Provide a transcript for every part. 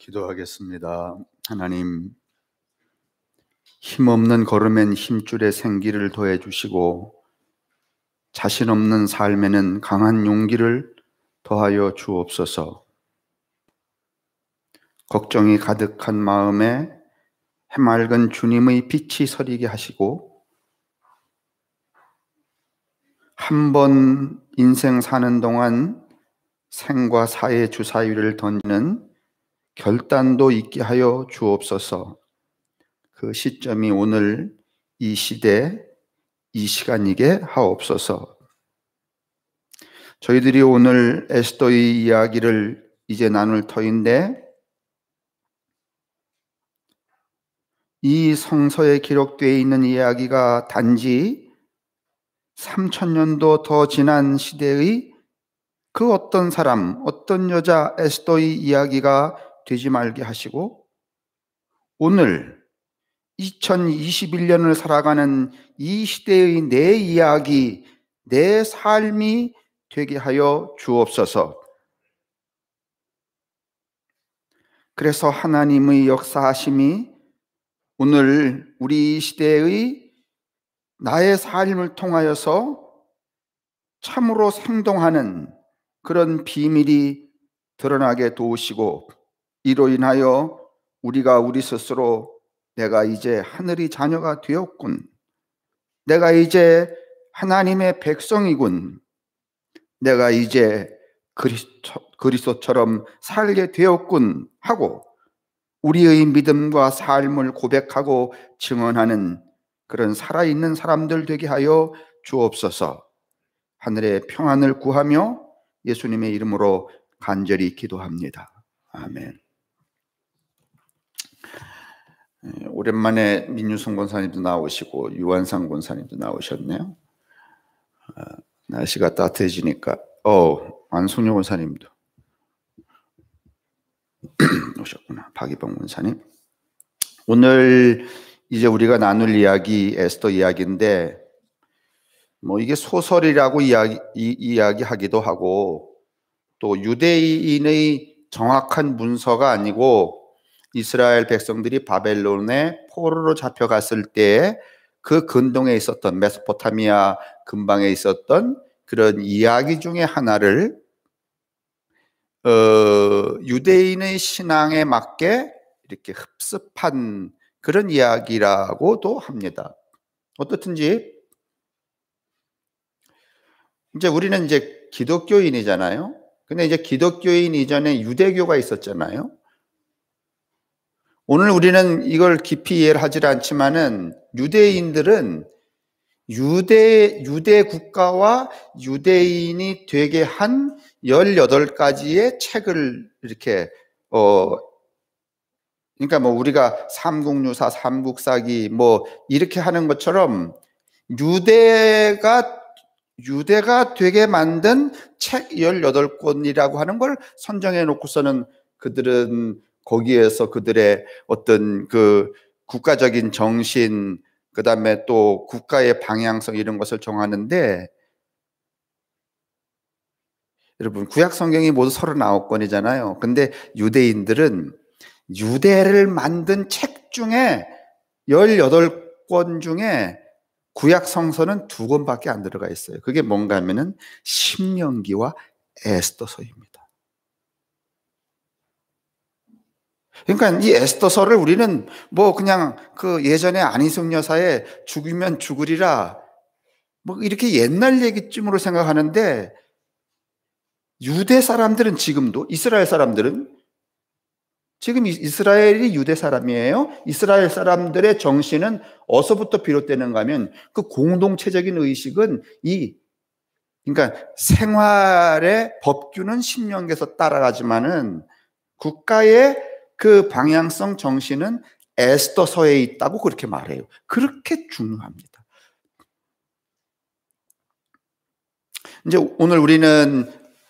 기도하겠습니다. 하나님, 힘없는 걸음엔 힘줄에 생기를 더해 주시고 자신 없는 삶에는 강한 용기를 더하여 주옵소서. 걱정이 가득한 마음에 해맑은 주님의 빛이 서리게 하시고, 한 번 인생 사는 동안 생과 사의 주사위를 던지는 결단도 있게 하여 주옵소서. 그 시점이 오늘 이 시대, 이 시간이게 하옵소서. 저희들이 오늘 에스더의 이야기를 이제 나눌 터인데, 이 성서에 기록되어 있는 이야기가 단지 3000년도 더 지난 시대의 그 어떤 사람, 어떤 여자 에스더의 이야기가 되지 말게 하시고, 오늘 2021년을 살아가는 이 시대의 내 이야기, 내 삶이 되게 하여 주옵소서. 그래서 하나님의 역사하심이 오늘 우리 시대의 나의 삶을 통하여서 참으로 생동하는 그런 비밀이 드러나게 도우시고, 이로 인하여 우리가 우리 스스로 내가 이제 하늘의 자녀가 되었군, 내가 이제 하나님의 백성이군, 내가 이제 그리스도처럼 살게 되었군 하고 우리의 믿음과 삶을 고백하고 증언하는 그런 살아있는 사람들 되게 하여 주옵소서. 하늘의 평안을 구하며 예수님의 이름으로 간절히 기도합니다. 아멘. 오랜만에 민유성 권사님도 나오시고 유한상 권사님도 나오셨네요. 날씨가 따뜻해지니까 안승효 권사님도 오셨구나. 박이봉 권사님. 오늘 이제 우리가 나눌 이야기 에스더 이야기인데, 이게 소설이라고 이야기하기도 하고, 또 유대인의 정확한 문서가 아니고 이스라엘 백성들이 바벨론에 포로로 잡혀갔을 때 그 근동에 있었던 메소포타미아 근방에 있었던 그런 이야기 중에 하나를 유대인의 신앙에 맞게 이렇게 흡습한 그런 이야기라고도 합니다. 어떻든지 이제 우리는 이제 기독교인이잖아요. 근데 이제 기독교인 이전에 유대교가 있었잖아요. 오늘 우리는 이걸 깊이 이해를 하질 않지만은 유대인들은 유대 국가와 유대인이 되게 한 18가지의 책을 이렇게 그러니까 우리가 삼국유사, 삼국사기 이렇게 하는 것처럼 유대가 되게 만든 책 18권이라고 하는 걸 선정해 놓고서는 그들은 거기에서 그들의 어떤 그 국가적인 정신, 그 다음에 또 국가의 방향성 이런 것을 정하는데, 여러분 구약 성경이 모두 39권이잖아요. 근데 유대인들은 유대를 만든 책 중에 18권 중에 구약 성서는 2권밖에 안 들어가 있어요. 그게 뭔가 하면은 신명기와 에스더서입니다. 그러니까 이 에스더서를 우리는 그냥 그 예전에 안희숙 여사의 죽으면 죽으리라 이렇게 옛날 얘기쯤으로 생각하는데, 유대 사람들은 지금도, 이스라엘 사람들은 지금 이스라엘이 유대 사람이에요. 이스라엘 사람들의 정신은 어디서부터 비롯되는가 하면 그 공동체적인 의식은 그러니까 생활의 법규는 신명기에서 따라가지만은 국가의 그 방향성 정신은 에스더서에 있다고 그렇게 말해요. 그렇게 중요합니다. 이제 오늘 우리는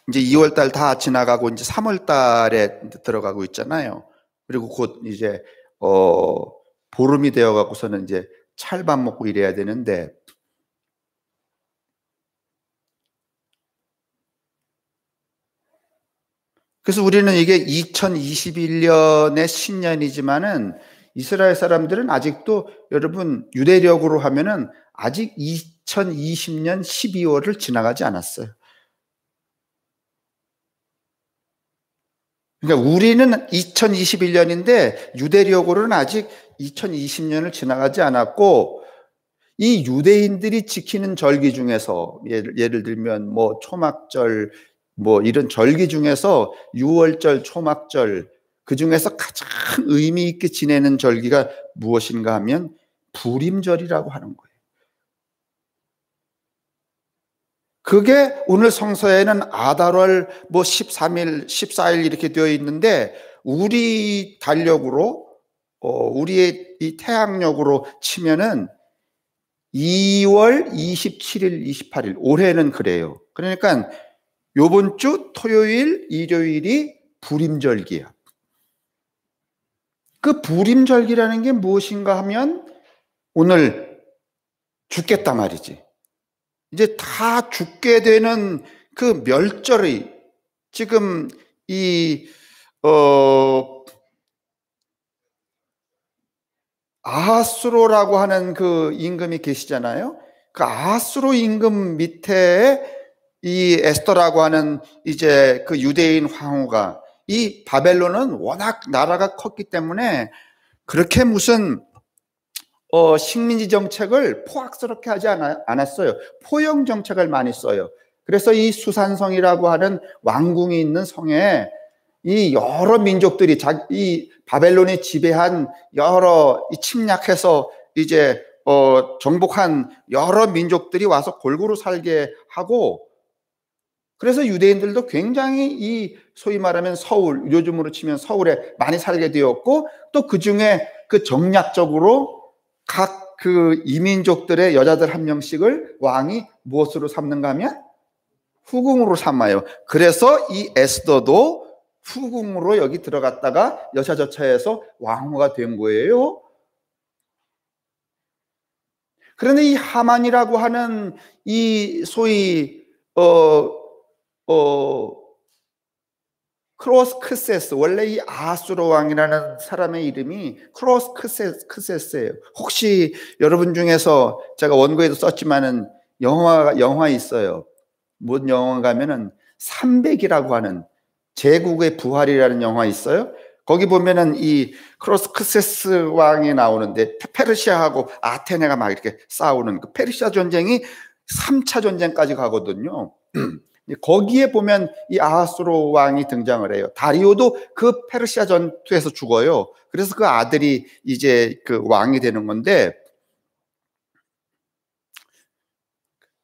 이제 2월달 다 지나가고 이제 3월달에 들어가고 있잖아요. 그리고 곧 이제 보름이 되어 갖고서는 이제 찰밥 먹고 이래야 되는데, 그래서 우리는 이게 2021년의 신년이지만은 이스라엘 사람들은 아직도 여러분 유대력으로 하면은 아직 2020년 12월을 지나가지 않았어요. 그러니까 우리는 2021년인데 유대력으로는 아직 2020년을 지나가지 않았고, 이 유대인들이 지키는 절기 중에서 예를 들면 뭐 초막절 뭐 이런 절기 중에서 유월절, 초막절, 그 중에서 가장 의미 있게 지내는 절기가 무엇인가 하면 부림절이라고 하는 거예요. 그게 오늘 성서에는 아달월 뭐 13일, 14일 이렇게 되어 있는데, 우리 달력으로 우리의 이 태양력으로 치면은 2월 27일, 28일, 올해는 그래요. 그러니까 요번 주 토요일, 일요일이 부림절기야. 그 부림절기라는 게 무엇인가 하면 오늘 죽겠다 말이지. 이제 다 죽게 되는 그 멸절이 지금 이 아하수로라고 하는 그 임금이 계시잖아요. 그 아하수로 임금 밑에 이 에스더라고 하는 이제 그 유대인 황후가, 이 바벨론은 워낙 나라가 컸기 때문에 그렇게 무슨 식민지 정책을 포악스럽게 하지 않았어요. 포용 정책을 많이 써요. 그래서 이 수산성이라고 하는 왕궁이 있는 성에 이 여러 민족들이 이 바벨론이 지배한 여러 침략해서 이제 정복한 여러 민족들이 와서 골고루 살게 하고, 그래서 유대인들도 굉장히 이 소위 말하면 서울, 요즘으로 치면 서울에 많이 살게 되었고, 또 그 중에 그 정략적으로 각 그 이민족들의 여자들 한 명씩을 왕이 무엇으로 삼는가 하면 후궁으로 삼아요. 그래서 이 에스더도 후궁으로 여기 들어갔다가 여차저차해서 왕후가 된 거예요. 그런데 이 하만이라고 하는 이 소위 크로스크세스, 원래 이 아하수로 왕이라는 사람의 이름이 크로스크세스예요. 혹시 여러분 중에서 제가 원고에도 썼지만은 영화 있어요. 뭔 영화가 하면은 300이라고 하는 제국의 부활이라는 영화 있어요. 거기 보면은 이 크로스크세스 왕이 나오는데 페르시아하고 아테네가 막 이렇게 싸우는 그 페르시아 전쟁이 3차 전쟁까지 가거든요. 거기에 보면 이 아하수로 왕이 등장을 해요. 다리오도 그 페르시아 전투에서 죽어요. 그래서 그 아들이 이제 그 왕이 되는 건데,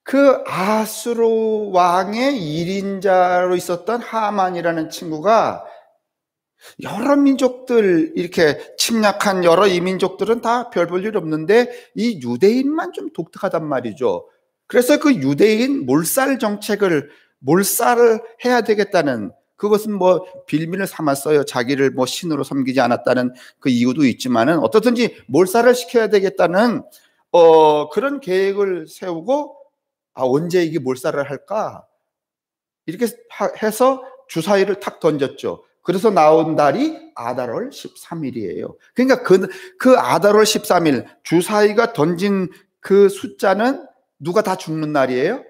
그 아하수로 왕의 1인자로 있었던 하만이라는 친구가 여러 민족들 이렇게 침략한 여러 이민족들은 다 별 볼 일 없는데 이 유대인만 좀 독특하단 말이죠. 그래서 그 유대인 몰살을 해야 되겠다는, 그것은 뭐 빌미를 삼았어요. 자기를 뭐 신으로 섬기지 않았다는 그 이유도 있지만은 어떻든지 몰살을 시켜야 되겠다는 그런 계획을 세우고, 언제 이게 몰살을 할까? 이렇게 해서 주사위를 탁 던졌죠. 그래서 나온 달이 아달월 13일이에요. 그러니까 그 아달월 13일 주사위가 던진 그 숫자는 누가 다 죽는 날이에요?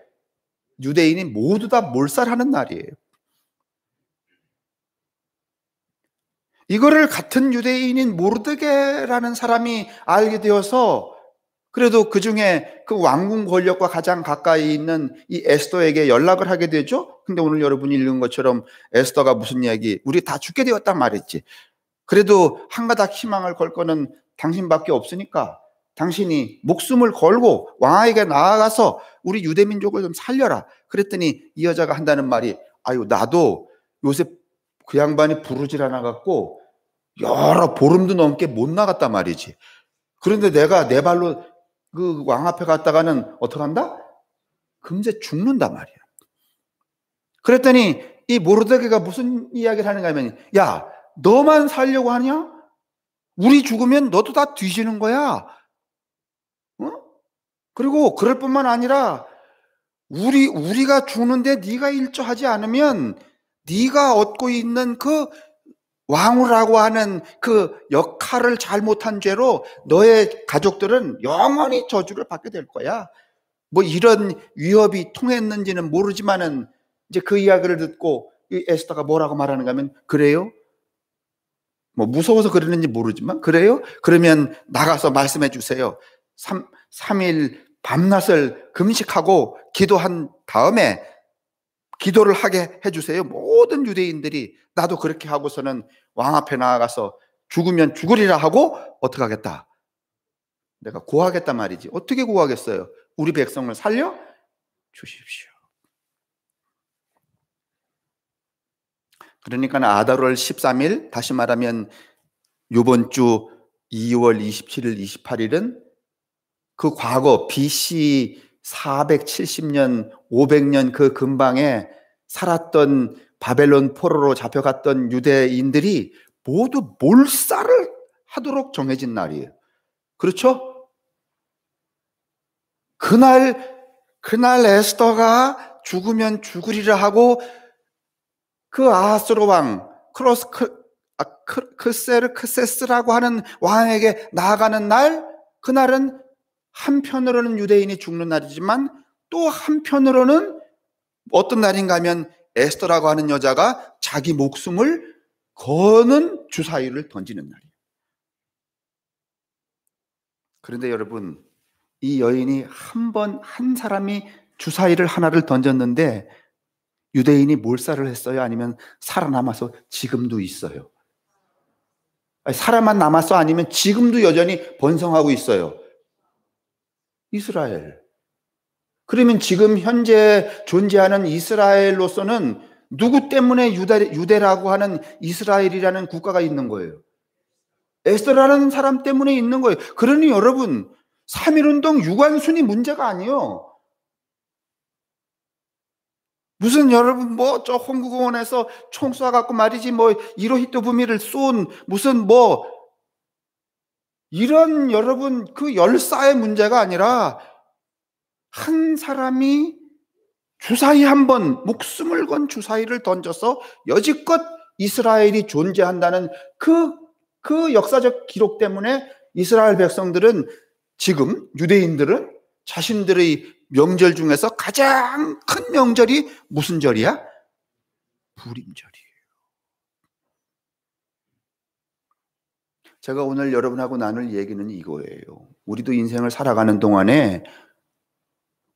유대인이 모두 다 몰살하는 날이에요. 이거를 같은 유대인인 모르드게라는 사람이 알게 되어서, 그래도 그 중에 그 왕궁 권력과 가장 가까이 있는 이 에스더에게 연락을 하게 되죠. 근데 오늘 여러분이 읽은 것처럼 에스더가 무슨 이야기, 우리 다 죽게 되었단 말이지. 그래도 한 가닥 희망을 걸 거는 당신밖에 없으니까 당신이 목숨을 걸고 왕에게 나아가서 우리 유대민족을 좀 살려라. 그랬더니 이 여자가 한다는 말이, 아유 나도 요새 그 양반이 부르질 않아 갖고 여러 보름도 넘게 못 나갔단 말이지. 그런데 내가 내 발로 그 왕 앞에 갔다가는 어떡한다? 금세 죽는단 말이야. 그랬더니 이 모르드게가 무슨 이야기를 하는가 하면, 야 너만 살려고 하냐? 우리 죽으면 너도 다 뒤지는 거야. 그리고 그럴 뿐만 아니라 우리가 죽는데 네가 일조하지 않으면 네가 얻고 있는 그 왕후라고 하는 그 역할을 잘못한 죄로 너의 가족들은 영원히 저주를 받게 될 거야. 뭐 이런 위협이 통했는지는 모르지만은 이제 그 이야기를 듣고 이 에스더가 뭐라고 말하는가 하면, 그래요? 뭐 무서워서 그러는지 모르지만, 그래요? 그러면 나가서 말씀해 주세요. 3일 밤낮을 금식하고 기도한 다음에 기도를 하게 해주세요. 모든 유대인들이 나도 그렇게 하고서는 왕 앞에 나아가서 죽으면 죽으리라 하고 어떻게 하겠다? 내가 고하겠단 말이지. 어떻게 고하겠어요? 우리 백성을 살려 주십시오. 그러니까 아달월 13일, 다시 말하면 이번 주 2월 27일, 28일은 그 과거 BC 470년, 500년 그 근방에 살았던 바벨론 포로로 잡혀갔던 유대인들이 모두 몰살을 하도록 정해진 날이에요. 그렇죠? 그날 에스더가 죽으면 죽으리라 하고 그 아하스로 왕 크세스라고 하는 왕에게 나아가는 날, 그날은 한편으로는 유대인이 죽는 날이지만 또 한편으로는 어떤 날인가 하면 에스더라고 하는 여자가 자기 목숨을 거는 주사위를 던지는 날이에요. 그런데 여러분, 이 여인이 한 사람이 주사위를 하나를 던졌는데 유대인이 몰살을 했어요? 아니면 살아남아서 지금도 있어요? 사람만 남았어? 아니면 지금도 여전히 번성하고 있어요? 이스라엘. 그러면 지금 현재 존재하는 이스라엘로서는 누구 때문에 유대라고 하는 이스라엘이라는 국가가 있는 거예요? 에스더라는 사람 때문에 있는 거예요. 그러니 여러분, 3.1운동 유관순이 문제가 아니에요. 무슨 여러분 뭐 저 홍구공원에서 총 쏴갖고 말이지 뭐 히로히토 부미를 쏜 무슨 뭐 이런 여러분 그 열사의 문제가 아니라 한 사람이 주사위 한 번, 목숨을 건 주사위를 던져서 여지껏 이스라엘이 존재한다는 그 역사적 기록 때문에 이스라엘 백성들은, 지금 유대인들은 자신들의 명절 중에서 가장 큰 명절이 무슨 절이야? 부림절이에요. 제가 오늘 여러분하고 나눌 얘기는 이거예요. 우리도 인생을 살아가는 동안에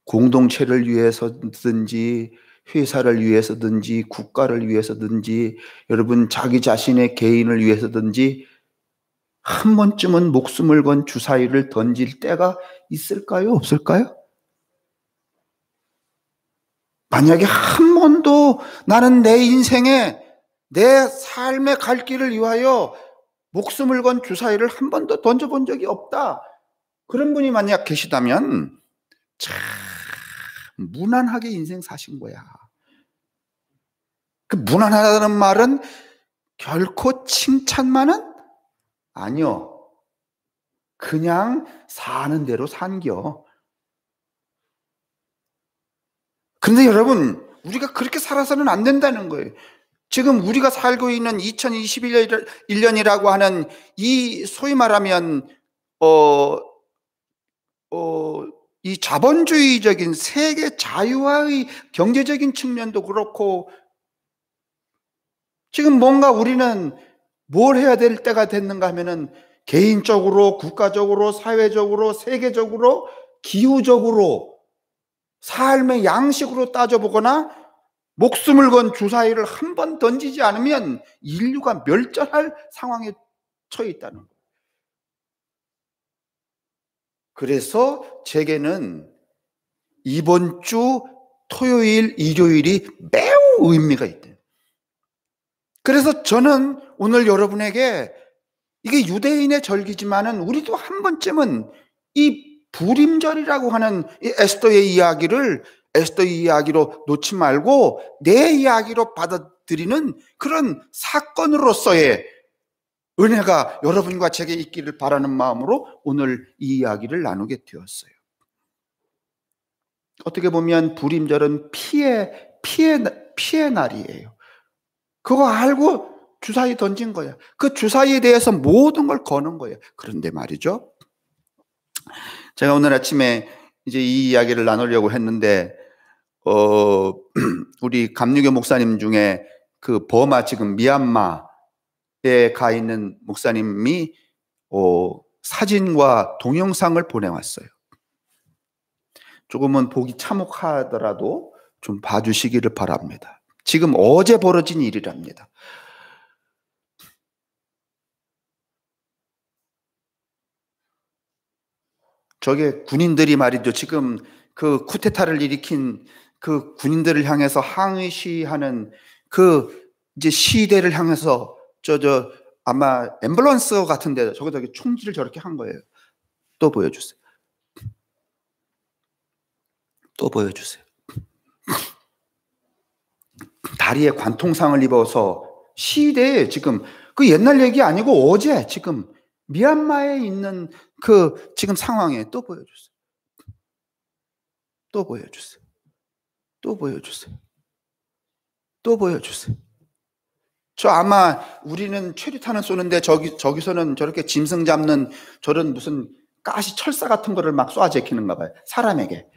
공동체를 위해서든지 회사를 위해서든지 국가를 위해서든지 여러분 자기 자신의 개인을 위해서든지 한 번쯤은 목숨을 건 주사위를 던질 때가 있을까요? 없을까요? 만약에 한 번도 나는 내 인생에 내 삶의 갈 길을 위하여 목숨을 건 주사위를 한 번도 던져본 적이 없다, 그런 분이 만약 계시다면 참 무난하게 인생 사신 거야. 그 무난하다는 말은 결코 칭찬만은 아니요. 그냥 사는 대로 산겨. 그런데 여러분, 우리가 그렇게 살아서는 안 된다는 거예요. 지금 우리가 살고 있는 2021년이라고 하는 이 소위 말하면 이 자본주의적인 세계 자유화의 경제적인 측면도 그렇고, 지금 뭔가 우리는 뭘 해야 될 때가 됐는가 하면은 개인적으로, 국가적으로, 사회적으로, 세계적으로, 기후적으로, 삶의 양식으로 따져보거나 목숨을 건 주사위를 한 번 던지지 않으면 인류가 멸절할 상황에 처해 있다는 거예요. 그래서 제게는 이번 주 토요일, 일요일이 매우 의미가 있대요. 그래서 저는 오늘 여러분에게, 이게 유대인의 절기지만은 우리도 한 번쯤은 이 부림절이라고 하는 이 에스더의 이야기를 에스더의 이야기로 놓지 말고 내 이야기로 받아들이는 그런 사건으로서의 은혜가 여러분과 제게 있기를 바라는 마음으로 오늘 이 이야기를 나누게 되었어요. 어떻게 보면 부림절은 피해 날이에요. 그거 알고 주사위 던진 거야. 그 주사위에 대해서 모든 걸 거는 거예요. 그런데 말이죠, 제가 오늘 아침에 이제 이 이야기를 나누려고 했는데 우리 감리교 목사님 중에 그 버마, 지금 미얀마에 가 있는 목사님이 사진과 동영상을 보내왔어요. 조금은 보기 참혹하더라도 좀 봐주시기를 바랍니다. 지금 어제 벌어진 일이랍니다. 저게 군인들이 말이죠, 지금 그 쿠데타를 일으킨 그 군인들을 향해서 항의 시위하는 그 이제 시위대를 향해서 아마 앰뷸런스 같은데 저기다 총질을 저렇게 한 거예요. 또 보여주세요. 또 보여주세요. 다리에 관통상을 입어서 시위대에 지금 그 옛날 얘기 아니고 어제 지금 미얀마에 있는 그 지금 상황에 또 보여주세요. 또 보여주세요. 또 보여주세요. 또 보여주세요. 저 아마 우리는 최루탄을 쏘는데 저기서는 저렇게 짐승 잡는 저런 무슨 가시 철사 같은 거를 막 쏘아 제키는가 봐요. 사람에게,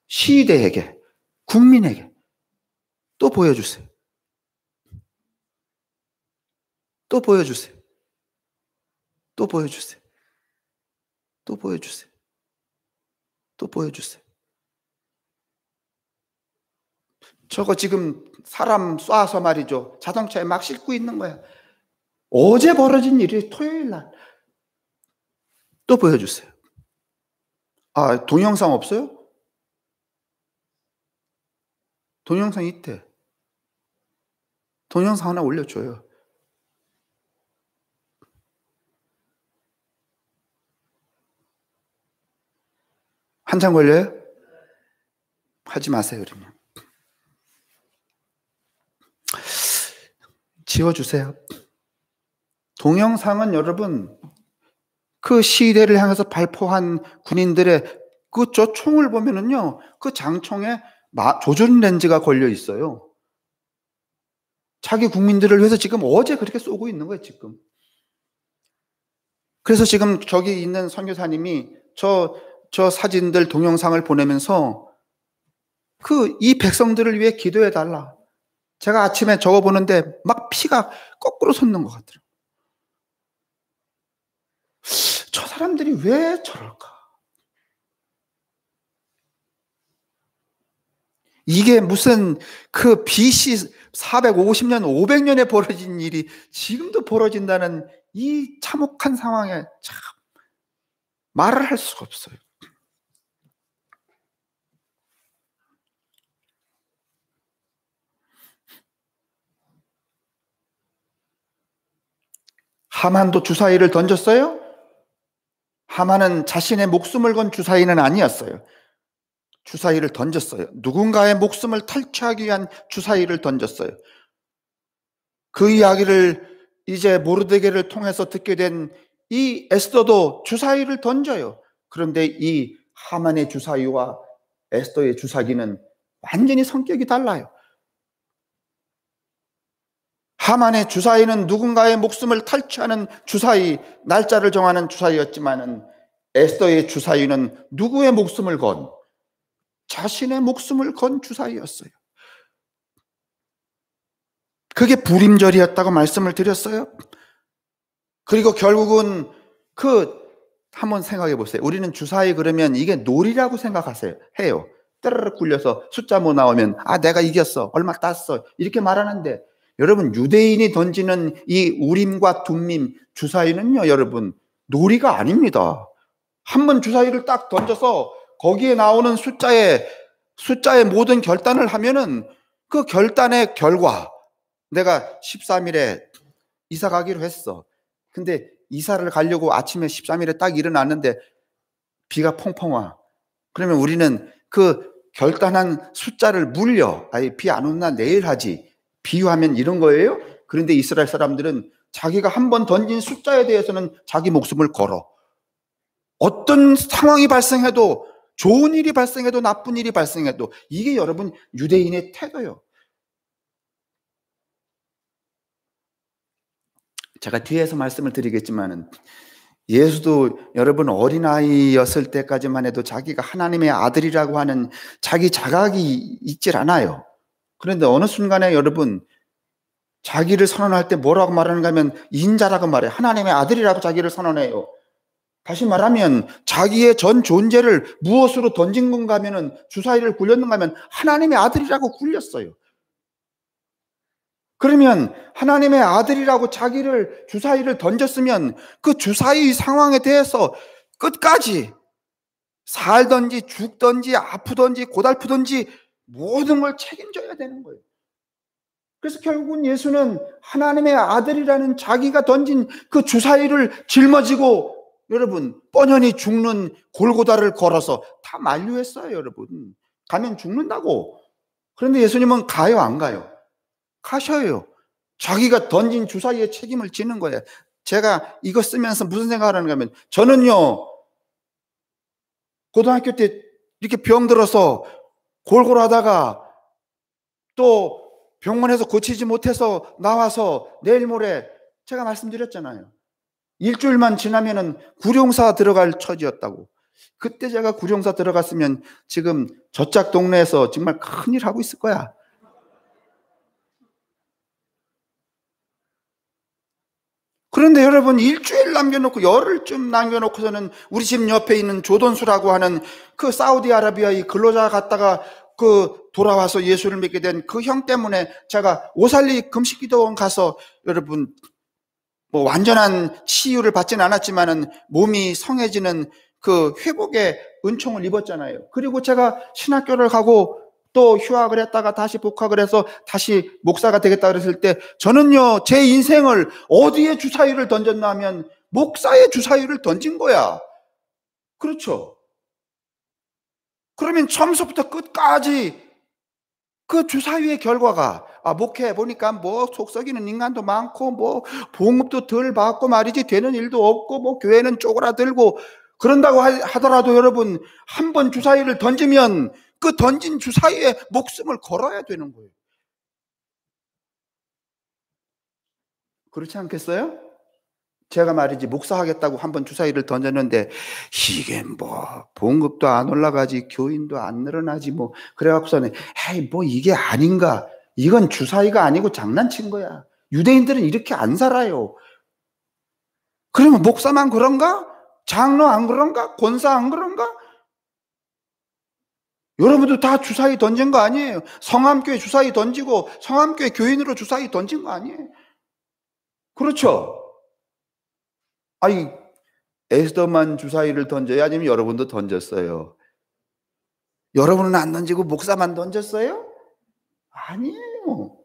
시위대에게, 국민에게. 또 보여주세요. 또 보여주세요. 또 보여주세요. 또 보여주세요. 또 보여주세요. 저거 지금 사람 쏴서 말이죠, 자동차에 막 싣고 있는 거야. 어제 벌어진 일이 토요일 날. 또 보여주세요. 아, 동영상 없어요? 동영상 있대. 동영상 하나 올려줘요. 한참 걸려요? 하지 마세요, 그러면. 지워주세요. 동영상은 여러분, 그 시위대를 향해서 발포한 군인들의 저 총을 보면은요, 그 장총에 조준 렌즈가 걸려 있어요. 자기 국민들을 위해서 지금 어제 그렇게 쏘고 있는 거예요, 지금. 그래서 지금 저기 있는 선교사님이 저 사진들, 동영상을 보내면서 이 백성들을 위해 기도해 달라. 제가 아침에 저거 보는데 막 피가 거꾸로 솟는 것 같더라고요. 저 사람들이 왜 저럴까? 이게 무슨 그 BC 450년, 500년에 벌어진 일이 지금도 벌어진다는 이 참혹한 상황에 참 말을 할 수가 없어요. 하만도 주사위를 던졌어요? 하만은 자신의 목숨을 건 주사위는 아니었어요. 주사위를 던졌어요. 누군가의 목숨을 탈취하기 위한 주사위를 던졌어요. 그 이야기를 이제 모르드게를 통해서 듣게 된 이 에스더도 주사위를 던져요. 그런데 이 하만의 주사위와 에스더의 주사기는 완전히 성격이 달라요. 하만의 주사위는 누군가의 목숨을 탈취하는 주사위, 날짜를 정하는 주사위였지만은 에스더의 주사위는 누구의 목숨을 건, 자신의 목숨을 건 주사위였어요. 그게 불임절이었다고 말씀을 드렸어요. 그리고 결국은 한번 생각해 보세요. 우리는 주사위 그러면 이게 놀이라고 생각하세요. 해요. 따르르 굴려서 숫자 뭐 나오면 내가 이겼어, 얼마 땄어, 이렇게 말하는데, 여러분, 유대인이 던지는 이 우림과 둠밈 주사위는요, 여러분, 놀이가 아닙니다. 한번 주사위를 딱 던져서 거기에 나오는 숫자의 모든 결단을 하면은 그 결단의 결과, 내가 13일에 이사 가기로 했어. 근데 이사를 가려고 아침에 13일에 딱 일어났는데 비가 펑펑 와. 그러면 우리는 그 결단한 숫자를 물려. 비 안 오는 날 내일 하지. 비유하면 이런 거예요. 그런데 이스라엘 사람들은 자기가 한번 던진 숫자에 대해서는 자기 목숨을 걸어. 어떤 상황이 발생해도, 좋은 일이 발생해도 나쁜 일이 발생해도, 이게 여러분 유대인의 태도예요. 제가 뒤에서 말씀을 드리겠지만은 예수도 여러분 어린아이였을 때까지만 해도 자기가 하나님의 아들이라고 하는 자기 자각이 있질 않아요. 그런데 어느 순간에 여러분 자기를 선언할 때 뭐라고 말하는가 하면 인자라고 말해요. 하나님의 아들이라고 자기를 선언해요. 다시 말하면 자기의 전 존재를 무엇으로 던진 건가 하면은 주사위를 굴렸는가 하면 하나님의 아들이라고 굴렸어요. 그러면 하나님의 아들이라고 자기를 주사위를 던졌으면 그 주사위 상황에 대해서 끝까지 살든지 죽든지 아프든지 고달프든지 모든 걸 책임져야 되는 거예요. 그래서 결국은 예수는 하나님의 아들이라는 자기가 던진 그 주사위를 짊어지고 여러분 뻔연히 죽는 골고다를 걸어서 다 만류했어요. 여러분 가면 죽는다고. 그런데 예수님은 가요 안 가요? 가셔요. 자기가 던진 주사위의 책임을 지는 거예요. 제가 이거 쓰면서 무슨 생각을 하는가 하면 저는요 고등학교 때 이렇게 병들어서 골골하다가 또 병원에서 고치지 못해서 나와서 내일 모레 제가 말씀드렸잖아요. 일주일만 지나면은 구룡사 들어갈 처지였다고. 그때 제가 구룡사 들어갔으면 지금 저짝 동네에서 정말 큰일 하고 있을 거야. 그런데 여러분 일주일 남겨놓고 열흘쯤 남겨놓고서는 우리 집 옆에 있는 조던수라고 하는 그 사우디아라비아의 근로자 갔다가 그 돌아와서 예수를 믿게 된 그 형 때문에 제가 오살리 금식기도원 가서 여러분 뭐 완전한 치유를 받지는 않았지만은 몸이 성해지는 그 회복의 은총을 입었잖아요. 그리고 제가 신학교를 가고 또 휴학을 했다가 다시 복학을 해서 다시 목사가 되겠다 그랬을 때 저는요 제 인생을 어디에 주사위를 던졌나 하면 목사의 주사위를 던진 거야. 그렇죠. 그러면 처음부터 끝까지 그 주사위의 결과가 목회 보니까 뭐 속썩이는 인간도 많고 뭐 봉급도 덜 받고 말이지 되는 일도 없고 뭐 교회는 쪼그라들고 그런다고 하더라도 여러분 한 번 주사위를 던지면 그 던진 주사위에 목숨을 걸어야 되는 거예요. 그렇지 않겠어요? 제가 말이지 목사하겠다고 한 번 주사위를 던졌는데 이게 뭐 봉급도 안 올라가지 교인도 안 늘어나지 뭐 그래갖고서는 에이 뭐 이게 아닌가, 이건 주사위가 아니고 장난친 거야. 유대인들은 이렇게 안 살아요. 그러면 목사만 그런가? 장로 안 그런가? 권사 안 그런가? 여러분도 다 주사위 던진 거 아니에요? 성함교회 주사위 던지고 성함교회 교인으로 주사위 던진 거 아니에요? 그렇죠? 아니 에스더만 주사위를 던져야 아니면 여러분도 던졌어요? 여러분은 안 던지고 목사만 던졌어요? 아니에요.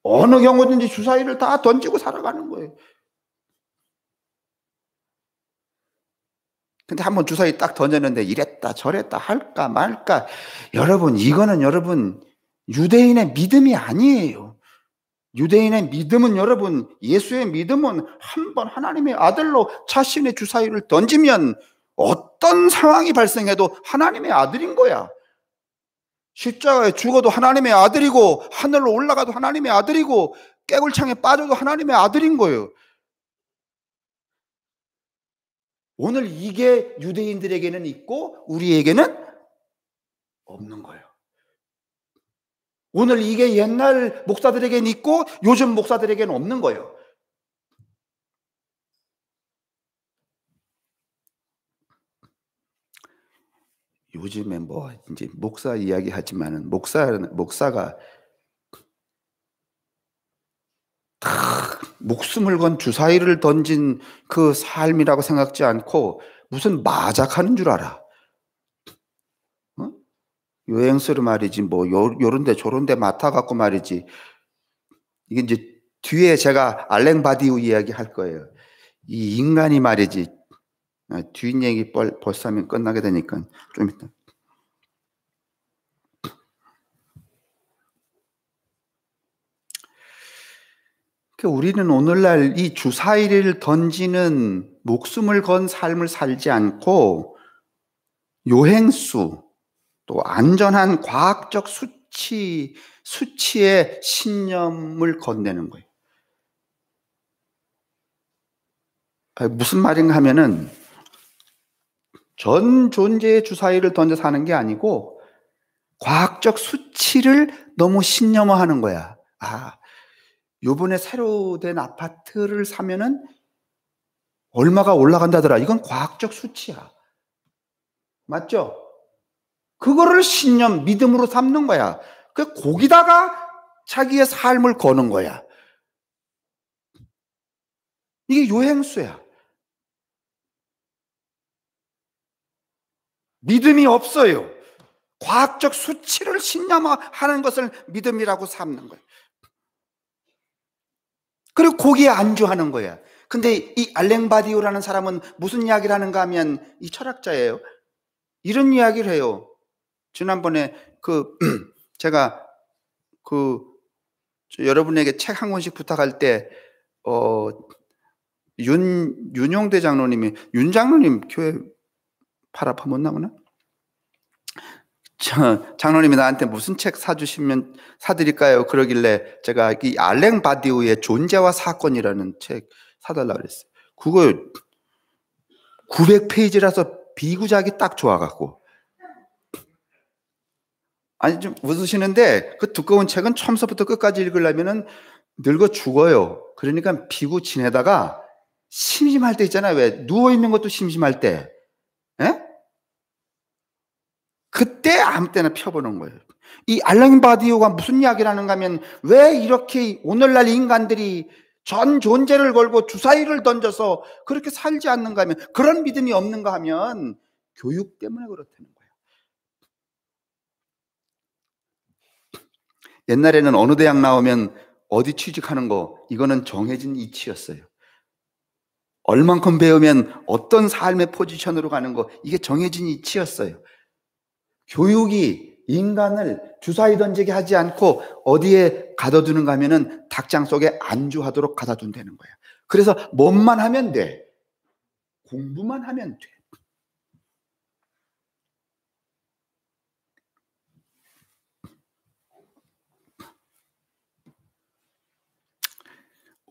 어느 경우든지 주사위를 다 던지고 살아가는 거예요. 근데 한번 주사위 딱 던졌는데 이랬다 저랬다 할까 말까. 여러분 이거는 여러분 유대인의 믿음이 아니에요. 유대인의 믿음은 여러분 예수의 믿음은 한 번 하나님의 아들로 자신의 주사위를 던지면 어떤 상황이 발생해도 하나님의 아들인 거야. 십자가에 죽어도 하나님의 아들이고 하늘로 올라가도 하나님의 아들이고 깨굴창에 빠져도 하나님의 아들인 거예요. 오늘 이게 유대인들에게는 있고 우리에게는 없는 거예요. 오늘 이게 옛날 목사들에게는 있고 요즘 목사들에게는 없는 거예요. 요즘에 뭐 이제 목사 이야기 하지만은 목사가 다 목숨을 건 주사위를 던진 그 삶이라고 생각지 않고 무슨 마작하는 줄 알아. 어? 여행수를 말이지 뭐 요런데 저런데 맡아갖고 말이지. 이게 이제 뒤에 제가 알랭 바디우 이야기 할 거예요. 이 인간이 말이지 뒷얘기 벌써 하면 끝나게 되니까 좀 이따. 우리는 오늘날 이 주사위를 던지는 목숨을 건 삶을 살지 않고 요행수 또 안전한 과학적 수치의 신념을 건네는 거예요. 무슨 말인가 하면은 전 존재의 주사위를 던져서 하는 게 아니고 과학적 수치를 너무 신념화하는 거야. 요번에 새로 된 아파트를 사면은 얼마가 올라간다더라. 이건 과학적 수치야. 맞죠? 그거를 신념, 믿음으로 삼는 거야. 거기다가 자기의 삶을 거는 거야. 이게 요행수야. 믿음이 없어요. 과학적 수치를 신념화하는 것을 믿음이라고 삼는 거예요. 그리고 거기에 안주하는 거야. 근데 이 알랭 바디우라는 사람은 무슨 이야기를 하는가 하면 이 철학자예요. 이런 이야기를 해요. 지난번에 제가 여러분에게 책 한 권씩 부탁할 때 윤용대 장로님이, 윤 장로님 교회 팔 아파 못 나오나? 장로님이 나한테 무슨 책 사드릴까요? 그러길래 제가 이 알랭 바디우의 존재와 사건이라는 책 사달라고 그랬어요. 그거 900페이지라서 비구작이 딱 좋아갖고. 아니, 좀 웃으시는데 그 두꺼운 책은 처음부터 끝까지 읽으려면은 늙어 죽어요. 그러니까 비구 지내다가 심심할 때 있잖아요. 왜? 누워있는 것도 심심할 때. 에? 그때 아무 때나 펴보는 거예요. 이 알랭 바디오가 무슨 이야기를 하는가 하면 왜 이렇게 오늘날 인간들이 전 존재를 걸고 주사위를 던져서 그렇게 살지 않는가 하면, 그런 믿음이 없는가 하면 교육 때문에 그렇다는 거예요. 옛날에는 어느 대학 나오면 어디 취직하는 거, 이거는 정해진 이치였어요. 얼만큼 배우면 어떤 삶의 포지션으로 가는 거, 이게 정해진 이치였어요. 교육이 인간을 주사위 던지게 하지 않고 어디에 가둬두는가 하면은 닭장 속에 안주하도록 가둬둔다는 거야. 그래서 뭐만 하면 돼. 공부만 하면 돼.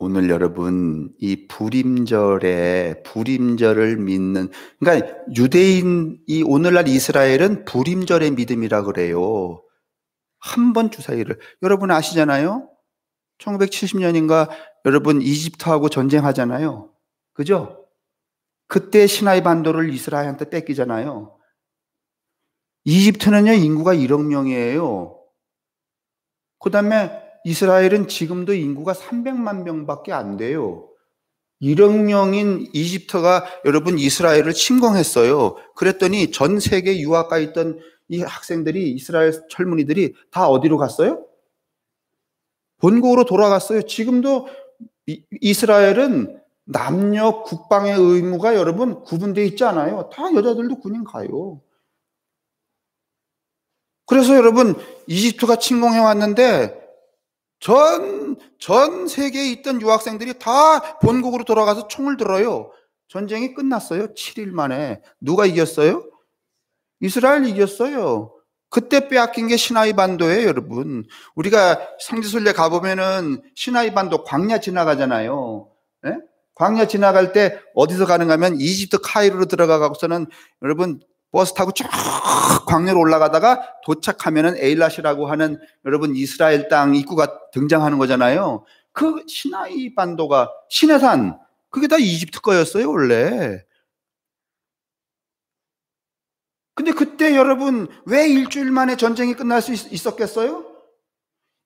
오늘 여러분, 이 불임절을 믿는, 그러니까 유대인이, 오늘날 이스라엘은 불임절의 믿음이라 그래요. 한 번 주사위를. 여러분 아시잖아요? 1970년인가 여러분 이집트하고 전쟁하잖아요. 그죠? 그때 시나이 반도를 이스라엘한테 뺏기잖아요. 이집트는요, 인구가 1억 명이에요. 그 다음에 이스라엘은 지금도 인구가 300만 명밖에 안 돼요. 1억 명인 이집트가 여러분 이스라엘을 침공했어요. 그랬더니 전 세계 유학가 있던 이 학생들이, 이스라엘 젊은이들이 다 어디로 갔어요? 본국으로 돌아갔어요. 지금도 이스라엘은 남녀 국방의 의무가 여러분 구분되어 있지 않아요. 다 여자들도 군인 가요. 그래서 여러분 이집트가 침공해 왔는데 전 세계에 있던 유학생들이 다 본국으로 돌아가서 총을 들어요. 전쟁이 끝났어요. 7일 만에. 누가 이겼어요? 이스라엘 이겼어요. 그때 빼앗긴 게 시나이 반도예요, 여러분. 우리가 성지순례 가보면은 시나이 반도 광야 지나가잖아요. 네? 광야 지나갈 때 어디서 가는가 하면 이집트 카이로로 들어가고서는 여러분 버스 타고 쭉 광야로 올라가다가 도착하면은 에일랏이라고 하는 여러분 이스라엘 땅 입구가 등장하는 거잖아요. 그 시나이 반도가, 시내산, 그게 다 이집트 거였어요, 원래. 근데 그때 여러분 왜 일주일 만에 전쟁이 끝날 수 있었겠어요?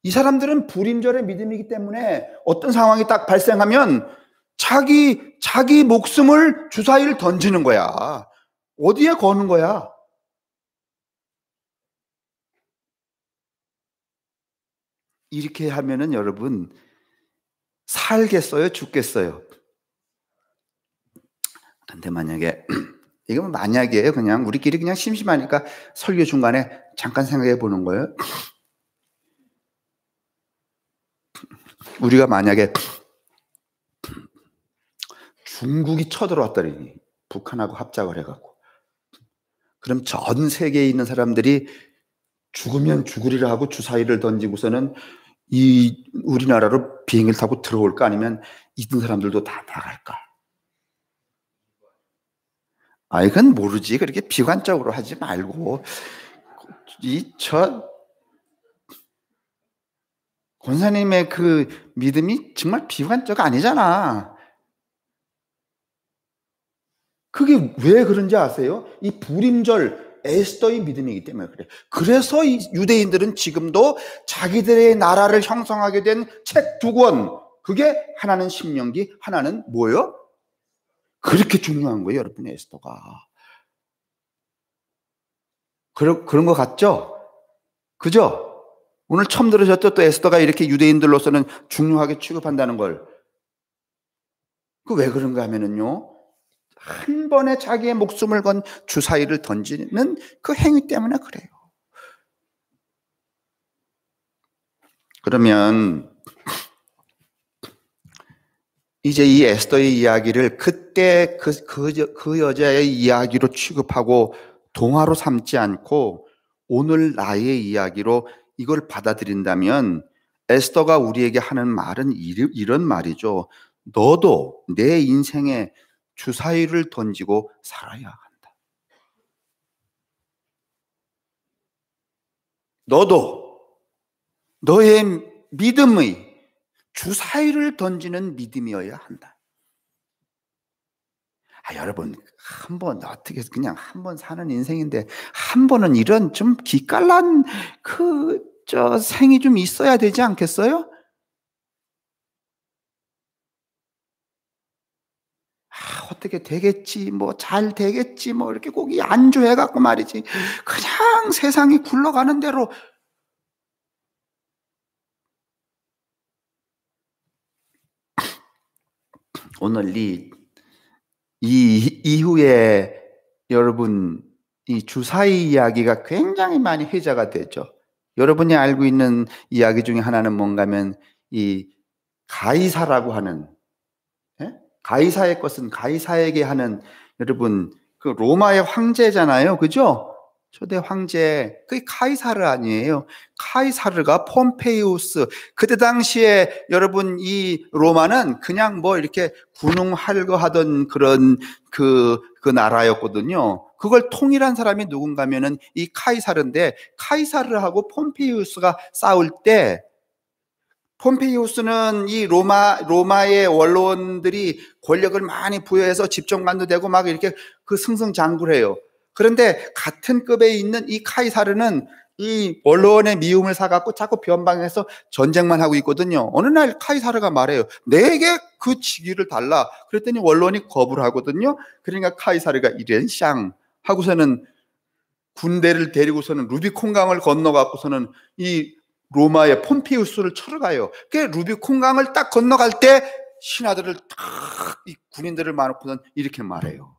이 사람들은 불임절의 믿음이기 때문에 어떤 상황이 딱 발생하면 자기 목숨을 주사위를 던지는 거야. 어디에 거는 거야? 이렇게 하면은 여러분 살겠어요? 죽겠어요? 근데 만약에 이건 만약이에요. 그냥 우리끼리 그냥 심심하니까 설교 중간에 잠깐 생각해 보는 거예요. 우리가 만약에 중국이 쳐들어왔더니 북한하고 합작을 해갖고, 그럼 전 세계에 있는 사람들이 죽으면 죽으리라 하고 주사위를 던지고서는 우리나라로 비행기를 타고 들어올까, 아니면 있는 사람들도 다 나갈까? 이건 모르지. 그렇게 비관적으로 하지 말고. 권사님의 그 믿음이 정말 비관적 아니잖아. 그게 왜 그런지 아세요? 이 불임절 에스더의 믿음이기 때문에 그래. 그래서 이 유대인들은 지금도 자기들의 나라를 형성하게 된 책 2권, 그게 하나는 신명기, 하나는 뭐예요? 그렇게 중요한 거예요, 여러분. 에스더가. 그런 거 같죠? 그죠? 오늘 처음 들으셨죠? 또 에스더가 이렇게 유대인들로서는 중요하게 취급한다는 걸. 그 왜 그런가 하면은요, 한 번에 자기의 목숨을 건 주사위를 던지는 그 행위 때문에 그래요. 그러면 이제 이 에스더의 이야기를 그때 그 여자의 이야기로 취급하고 동화로 삼지 않고 오늘 나의 이야기로 이걸 받아들인다면 에스더가 우리에게 하는 말은 이런 말이죠. 너도 내 인생에 주사위를 던지고 살아야 한다. 너도 너의 믿음의 주사위를 던지는 믿음이어야 한다. 여러분, 어떻게 그냥 한 번 사는 인생인데 한 번은 이런 좀 기깔난 생이 좀 있어야 되지 않겠어요? 어떻게 되겠지, 잘 되겠지, 이렇게 꼭 안주해갖고 말이지. 그냥 세상이 굴러가는 대로. 오늘 이 이후에 여러분, 이 주사위 이야기가 굉장히 많이 회자가 되죠. 여러분이 알고 있는 이야기 중에 하나는 뭔가 하면 이 가이사라고 하는, 가이사의 것은 가이사에게 하는, 여러분 그 로마의 황제잖아요, 그죠? 초대 황제, 그게 카이사르 아니에요? 카이사르가 폼페이우스. 그때 당시에 여러분 이 로마는 그냥 이렇게 군웅할거하던 그런 그 나라였거든요. 그걸 통일한 사람이 누군가면은 이 카이사르인데, 카이사르하고 폼페이우스가 싸울 때 폼페이우스는 이 로마의 원로원들이 권력을 많이 부여해서 집정관도 되고 막 이렇게 승승장구해요. 그런데 같은 급에 있는 이 카이사르는 이 원로원의 미움을 사갖고 자꾸 변방해서 전쟁만 하고 있거든요. 어느 날 카이사르가 말해요. 내게 그 직위를 달라. 그랬더니 원로원이 거부를 하거든요. 그러니까 카이사르가 이런 샹 하고서는 군대를 데리고서는 루비콘강을 건너갖고서는 이 로마의 폼페이우스를 쳐러 가요. 그 루비콘강을 딱 건너갈 때 신하들을 딱 이 군인들을 많고는 이렇게 말해요.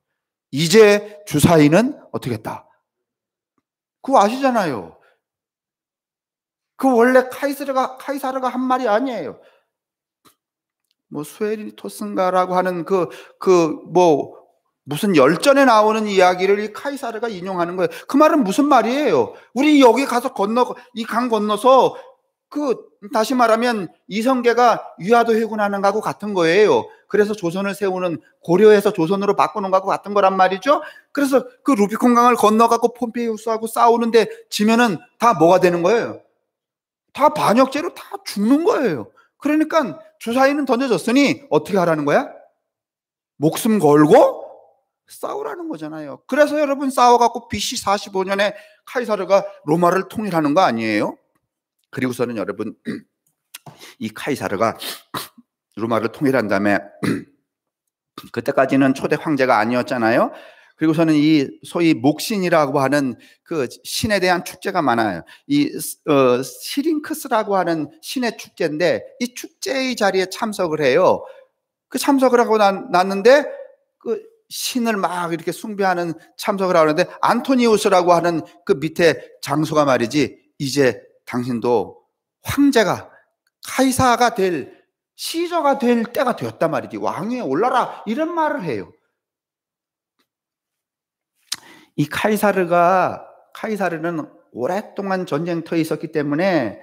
이제 주사위는 어떻게 했다? 그거 아시잖아요. 그 원래 카이사르가 한 말이 아니에요. 수에리토스인가라고 하는 무슨 열전에 나오는 이야기를 이 카이사르가 인용하는 거예요. 그 말은 무슨 말이에요? 우리 여기 가서 이 강 건너서 다시 말하면 이성계가 위화도 회군하는 거하고 같은 거예요. 그래서 조선을 세우는, 고려에서 조선으로 바꾸는 거하고 같은 거란 말이죠. 그래서 그 루비콘강을 건너가고 폼페이우스하고 싸우는데 지면은 다 뭐가 되는 거예요? 다 반역죄로 다 죽는 거예요. 그러니까 주사위는 던져졌으니 어떻게 하라는 거야? 목숨 걸고 싸우라는 거잖아요. 그래서 여러분 싸워갖고 BC 45년에 카이사르가 로마를 통일하는 거 아니에요? 그리고서는 여러분 이 카이사르가 로마를 통일한 다음에 그때까지는 초대 황제가 아니었잖아요. 그리고서는 이 소위 목신이라고 하는 그 신에 대한 축제가 많아요. 이 시링크스라고 하는 신의 축제인데 이 축제의 자리에 참석을 해요. 그 참석을 하고 났는데 그 신을 막 이렇게 숭배하는 참석을 하는데 안토니우스라고 하는 그 밑에 장소가 말이지, 이제 당신도 황제가, 카이사가 될, 시저가 될 때가 되었단 말이지. 왕위에 올라라, 이런 말을 해요. 이 카이사르는 오랫동안 전쟁터에 있었기 때문에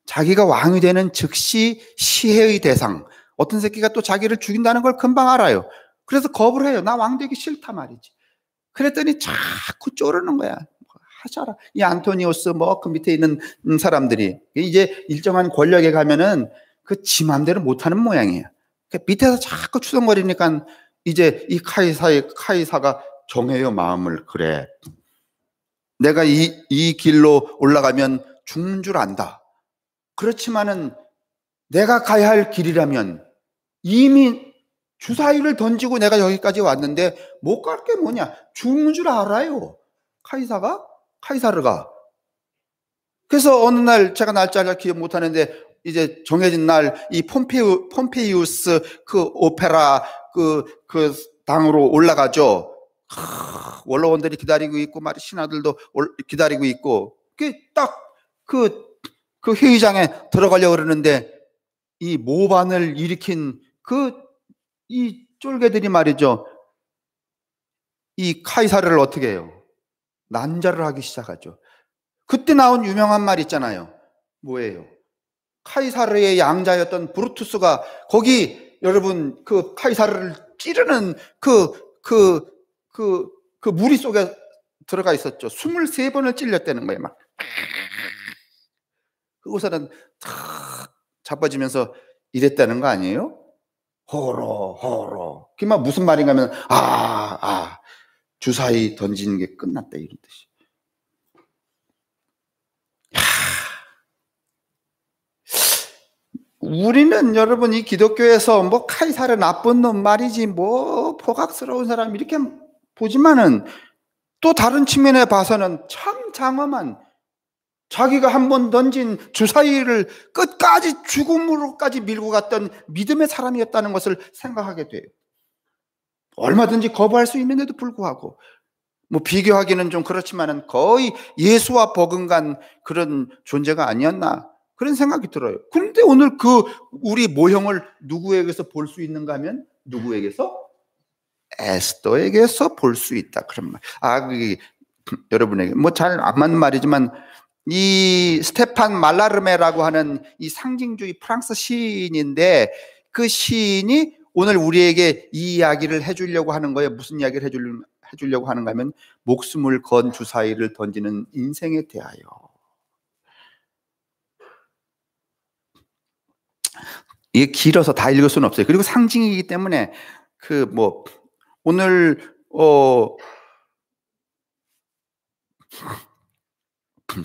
자기가 왕이 되는 즉시 시해의 대상, 어떤 새끼가 또 자기를 죽인다는 걸 금방 알아요. 그래서 거부를 해요. 나 왕 되기 싫다 말이지. 그랬더니 자꾸 쪼르는 거야. 하자라. 이 안토니오스 그 밑에 있는 사람들이 이제 일정한 권력에 가면은 그 지 맘대로 못하는 모양이에요. 밑에서 자꾸 추성거리니까 이제 이 카이사가 정해요, 마음을. 그래, 내가 이 길로 올라가면 죽는 줄 안다. 그렇지만은 내가 가야 할 길이라면 이미 주사위를 던지고 내가 여기까지 왔는데 못 갈 게 뭐냐? 죽는 줄 알아요, 카이사르가. 그래서 어느 날, 제가 날짜를 기억 못 하는데, 이제 정해진 날, 이 폼페이우스 그 오페라 그 당으로 올라가죠. 원로원들이 기다리고 있고, 신하들도 기다리고 있고, 그 회의장에 들어가려고 그러는데, 이 모반을 일으킨 이 쫄개들이 말이죠. 이 카이사르를 어떻게 해요? 난자를 하기 시작하죠. 그때 나온 유명한 말 있잖아요. 뭐예요? 카이사르의 양자였던 브루투스가 거기, 여러분, 그 카이사르를 찌르는 그 무리 속에 들어가 있었죠. 23번을 찔렸다는 거예요. 막. 그곳에는 탁 자빠지면서 이랬다는 거 아니에요? 호로. 그게 막 무슨 말인가 하면, 주사위 던지는 게 끝났다, 이런 뜻이. 우리는 여러분, 이 기독교에서 카이사르 나쁜 놈 말이지, 포각스러운 사람 이렇게 보지만은, 또 다른 측면에 봐서는 참 장엄한, 자기가 한번 던진 주사위를 끝까지 죽음으로까지 밀고 갔던 믿음의 사람이었다는 것을 생각하게 돼요. 얼마든지 거부할 수 있는데도 불구하고, 비교하기는 좀 그렇지만은 거의 예수와 버금간 그런 존재가 아니었나, 그런 생각이 들어요. 그런데 오늘 우리 모형을 누구에게서 볼 수 있는가 하면, 누구에게서? 에스더에게서 볼 수 있다. 그런 말. 여러분에게 잘 안 맞는 말이지만, 이 스테판 말라르메라고 하는 이 상징주의 프랑스 시인인데, 그 시인이 오늘 우리에게 이 이야기를 해주려고 하는 거예요. 무슨 이야기를 해주려고 하는가 하면, 목숨을 건 주사위를 던지는 인생에 대하여. 이게 길어서 다 읽을 수는 없어요. 그리고 상징이기 때문에 오늘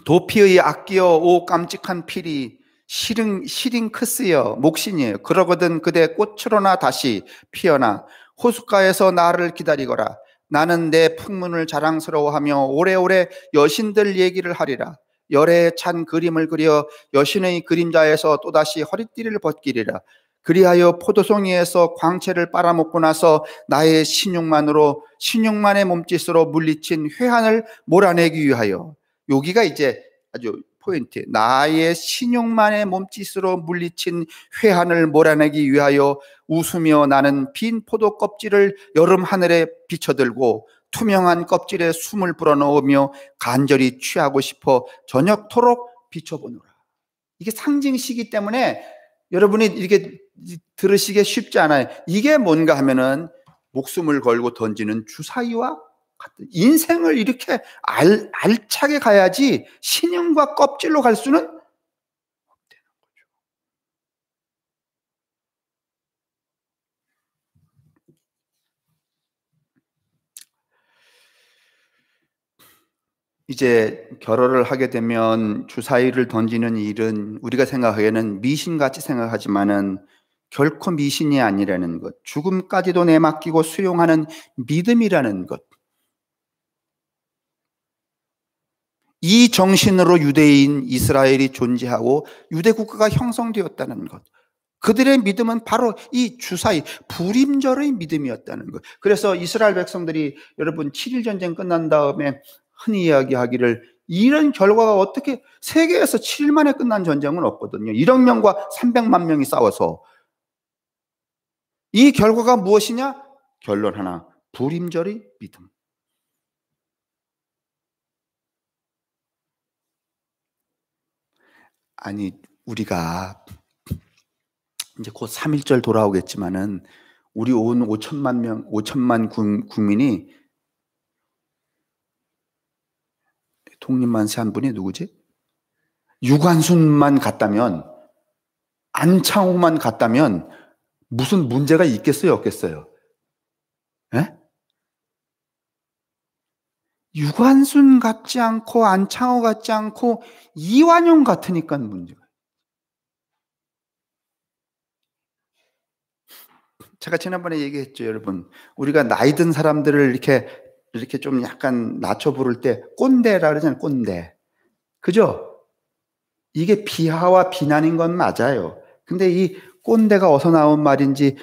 도피의 악기여 오 깜찍한 필이 시링크스여 목신이에요. 그러거든 그대 꽃으로나 다시 피어나 호숫가에서 나를 기다리거라. 나는 내 풍문을 자랑스러워하며 오래오래 여신들 얘기를 하리라. 열에 찬 그림을 그려 여신의 그림자에서 또다시 허리띠를 벗기리라. 그리하여 포도송이에서 광채를 빨아먹고 나서 나의 신육만의 몸짓으로 물리친 회한을 몰아내기 위하여. 여기가 이제 아주 포인트. 나의 신육만의 몸짓으로 물리친 회한을 몰아내기 위하여 웃으며 나는 빈 포도 껍질을 여름 하늘에 비춰들고 투명한 껍질에 숨을 불어넣으며 간절히 취하고 싶어 저녁토록 비춰보노라. 이게 상징시기 때문에 여러분이 이렇게 들으시기 쉽지 않아요. 이게 뭔가 하면은 목숨을 걸고 던지는 주사위와 같은, 인생을 이렇게 알차게 가야지 신용과 껍질로 갈 수는 없다는 거죠. 이제 결혼을 하게 되면 주사위를 던지는 일은 우리가 생각하기에는 미신같이 생각하지만은 결코 미신이 아니라는 것, 죽음까지도 내맡기고 수용하는 믿음이라는 것, 이 정신으로 유대인 이스라엘이 존재하고 유대 국가가 형성되었다는 것, 그들의 믿음은 바로 이 주사위, 불임절의 믿음이었다는 것. 그래서 이스라엘 백성들이 여러분 7일 전쟁 끝난 다음에 흔히 이야기하기를, 이런 결과가 어떻게, 세계에서 7일 만에 끝난 전쟁은 없거든요. 1억 명과 300만 명이 싸워서. 이 결과가 무엇이냐? 결론 하나, 불임절의 믿음. 아니, 우리가 이제 곧 3.1절 돌아오겠지만은 우리 온 5천만 국민이 독립만세 한 분이 누구지? 유관순만 갔다면, 안창호만 갔다면 무슨 문제가 있겠어요, 없겠어요? 예? 유관순 같지 않고 안창호 같지 않고 이완용 같으니까 문제가. 제가 지난번에 얘기했죠, 여러분. 우리가 나이 든 사람들을 이렇게 좀 약간 낮춰 부를 때 꼰대라 그러잖아요, 꼰대. 그죠? 이게 비하와 비난인 건 맞아요. 근데 이 꼰대가 어디서 나온 말인지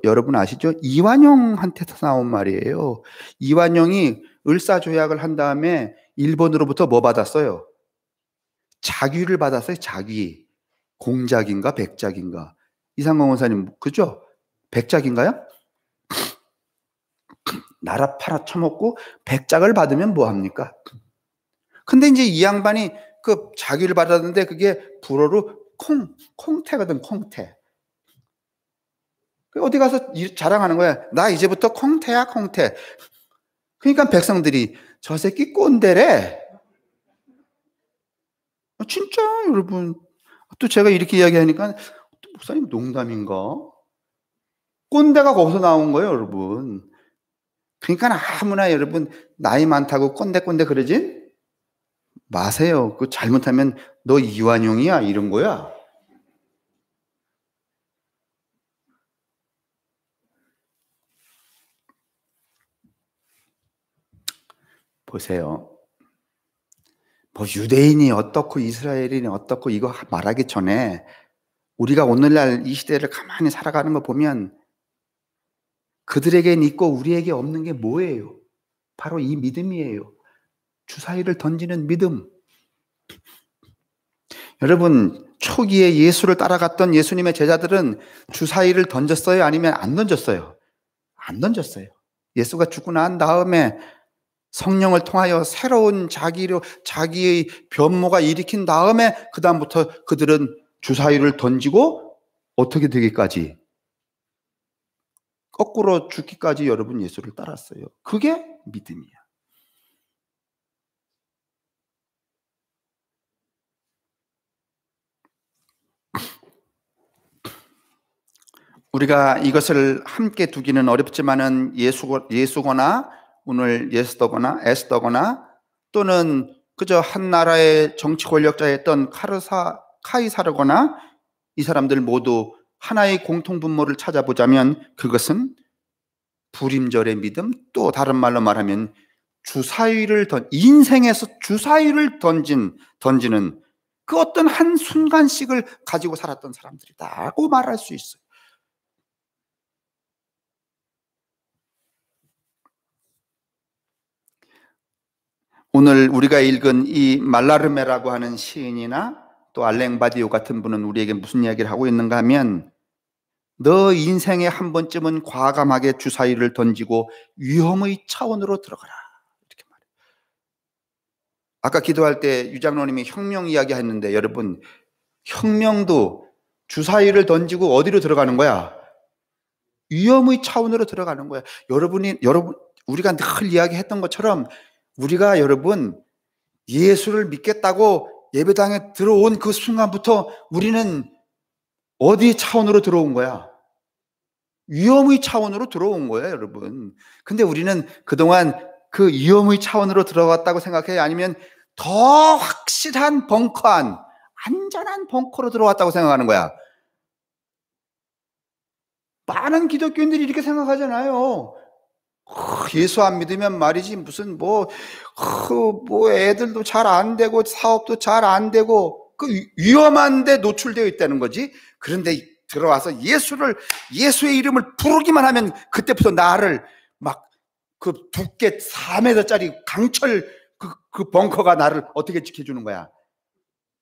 여러분 아시죠? 이완용한테서 나온 말이에요. 이완용이 을사조약을 한 다음에 일본으로부터 뭐 받았어요? 자귀를 받았어요. 자귀. 공작인가 백작인가. 이상공 원사님, 그죠? 백작인가요? 나라 팔아 쳐먹고 백작을 받으면 뭐 합니까? 근데 이제 이 양반이 그 자귀를 받았는데 그게 불어로 콩태거든, 콩태. 어디 가서 자랑하는 거야. 나 이제부터 콩태야, 콩태. 그러니까 백성들이 저 새끼 꼰대래. 진짜 여러분. 또 제가 이렇게 이야기하니까 또 목사님 농담인가? 꼰대가 거기서 나온 거예요, 여러분. 그러니까 아무나 여러분 나이 많다고 꼰대 그러진 마세요. 그 잘못하면 너 이완용이야 이런 거야. 보세요. 뭐 유대인이 어떻고 이스라엘인이 어떻고 이거 말하기 전에 우리가 오늘날 이 시대를 가만히 살아가는 거 보면 그들에겐 있고 우리에게 없는 게 뭐예요? 바로 이 믿음이에요. 주사위를 던지는 믿음. 여러분 초기에 예수를 따라갔던 예수님의 제자들은 주사위를 던졌어요? 아니면 안 던졌어요? 안 던졌어요. 예수가 죽고 난 다음에 성령을 통하여 새로운 자기의 변모가 일으킨 다음에 그 다음부터 그들은 주사위를 던지고 어떻게 되기까지? 거꾸로 죽기까지 여러분 예수를 따랐어요. 그게 믿음이야. 우리가 이것을 함께 두기는 어렵지만은 예수거나 오늘 에스더거나 또는 그저 한 나라의 정치 권력자였던 카이사르거나 이 사람들 모두 하나의 공통분모를 찾아보자면 그것은 불임절의 믿음, 또 다른 말로 말하면 인생에서 주사위를 던지는 그 어떤 한 순간씩을 가지고 살았던 사람들이다고 말할 수 있어요. 오늘 우리가 읽은 이 말라르메라고 하는 시인이나 또 알랭바디오 같은 분은 우리에게 무슨 이야기를 하고 있는가 하면 너 인생에 한 번쯤은 과감하게 주사위를 던지고 위험의 차원으로 들어가라. 이렇게 말해요. 아까 기도할 때 유장로님이 혁명 이야기 했는데 여러분 혁명도 주사위를 던지고 어디로 들어가는 거야? 위험의 차원으로 들어가는 거야. 여러분 우리가 늘 이야기했던 것처럼 우리가 여러분 예수를 믿겠다고 예배당에 들어온 그 순간부터 우리는 어디 차원으로 들어온 거야? 위험의 차원으로 들어온 거예요, 여러분. 근데 우리는 그동안 그 위험의 차원으로 들어갔다고 생각해요? 아니면 더 확실한 벙커한 안전한 벙커로 들어왔다고 생각하는 거야? 많은 기독교인들이 이렇게 생각하잖아요. 예수 안 믿으면 말이지 무슨 뭐 애들도 잘 안 되고 사업도 잘 안 되고 그 위험한데 노출되어 있다는 거지. 그런데 들어와서 예수의 이름을 부르기만 하면 그때부터 나를 막 그 두께 4m짜리 강철 그 벙커가 나를 어떻게 지켜주는 거야?